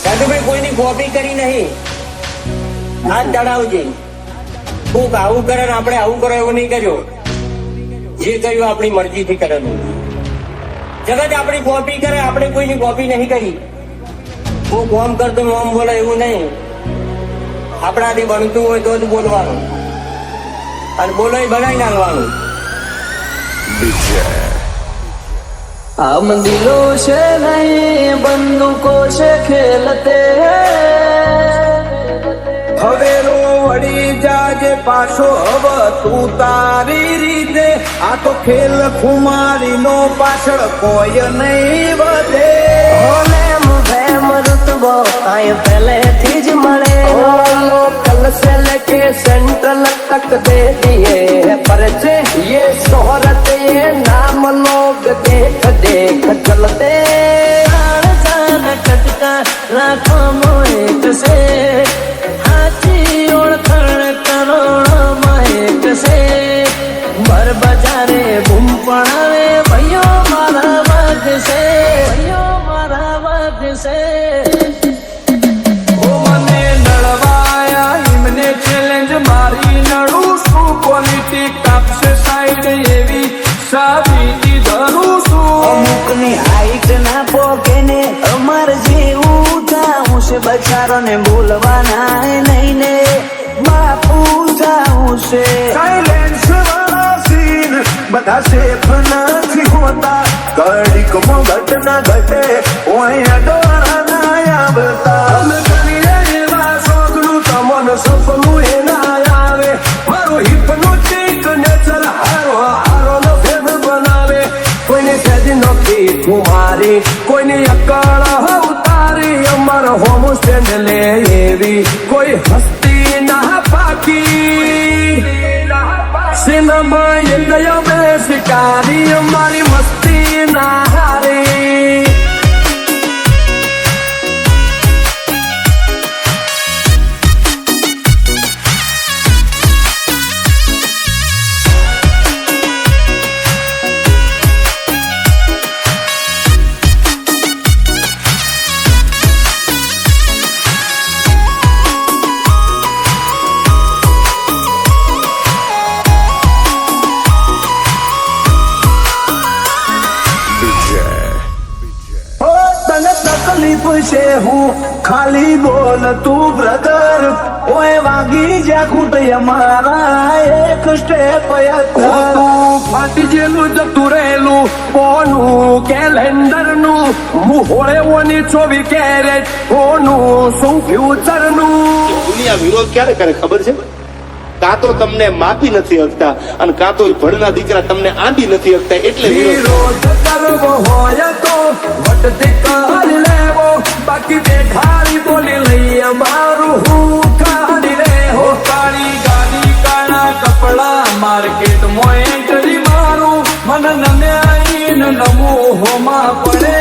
દાદુભાઈ કોઈની કોપી કરી નહીં. હાથ ચડાવજે. કોક આવું કરે ને આપણે આવું કરો એવું નહીં કર્યો. જે કર્યું આપણી મરજીથી કરેલું. જગત આપણી કોપી કરે, આપણે કોઈની કોપી નહીં કરી. હું કોમ કરતો મોમ બોલે એવું નહીં. આપણાથી બનતું હોય તો જ બોલવાનું, અને બોલો એ બનાવી નાખવાનું. हम दिलों से नहीं बंदूकों से खेलते હવેલો વળી જાજે પાછો હવે તું તારી રીતે. આ તો ખેલ ખુમારી નો પાછળ કોઈ નહીં વધે. प्रेम प्रेम रुतबो आए पहले थी ज मळे लोकल से लेके सेंट्रल तक दे दिए परचे ये शोहरत ये नाम लोग देख देख चलते आसान कटका राखो मोएक से हाथी ओळखण करोड़ों एक से बर बजारे बूम पड़ावे भैयो मारा वाग से भैयो मारा वाग से. ઓ મને નળવાયા એમને ચેલેન્જ મારી નડું છું. પોલિટિક કાપશે સાઈડ એવી સાબિતી ધરું છું. અમુકની હાઈટ ના પોકે ને અમાર જેવું થાવું છે બચારો ને બોલવાના નહીં ને બાપુ થાવું છે. સાયલેન્સ વાળા સીન બધા સેફ નથી હોતા. ઘડીકમાં ઘટના ઘટે ઓય ડોરા ના આવતા. અમે કરીએ એવા શોખનું તમને સપનું એ ના આવે. મારો હિપ્નોટિક નેચર હારો હારો નો ફેર બનાવે. કોઈને સેજી નથી કુમારી, કોઈની અકળ ઉતારી. અમાર હોમ સ્ટેન્ડ લે એવી કોઈ હસ્તી ના પાકી. સિનેમા એ ગયો બે શિકારી, અમારી મસ્તી ના હારી. તકલીફ છે હું ખાલી બોલ તું બ્રધર. ઓય વાગી જ્યાં ખૂટ અમારા એક સ્ટેપ ફાટી જેલું જતું રહેલું કોનું કેલેન્ડર નું. મુહોળે ઓની 24 કેરેટ કોનું શું ફ્યુચર નું. દુનિયા વિરોધ ક્યારે કરે ખબર છે? કાં તો તમને માપી નથી શકતા અને કાં તો ભણના દીકરા તમને આંટી નથી શકતા, એટલે વિરોધ કરવો હોય તો વટતી કરી લેવો. બાકી બેઠાડી બોલી લઈએ મારું હું કાઢી રે હો. કાળી ગાડી કાળા કપડા માર્કેટ મોય એન્ટ્રી મારું. મન નમ્યા નમું હોમાં પડે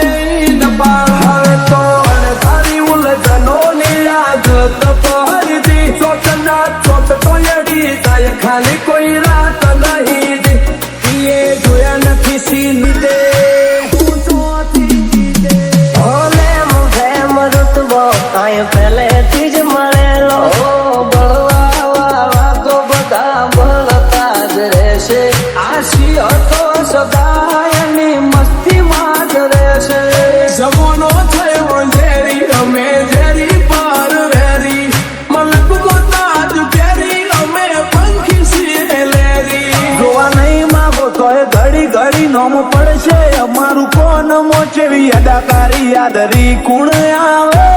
ન પાર. હવે તો તારી ઉલઝનો ની આદત પડી. ચોટના ચોટ તો એડી જાય ખાલી કોઈ રાત નહીં. એ જોયા નથી સીની દે આય પહેલેથી જ મળેલો બળવા વાળા તો બધા બળતા જ રહેશે. આશી હતો સદાયની મસ્તીમાં જ રહેશે. જવાનો થયો ઝેરી અમે ઝેરી પર વેરી. મલક ગોતાજ કેરી અમે પંખી છીએ લેરી. જોવા નહીં માગો તોય ઘડી ઘડી નોમ પડશે અમારું. કોણ મોચેવી અદાકારી યાદરી કુણ આવે.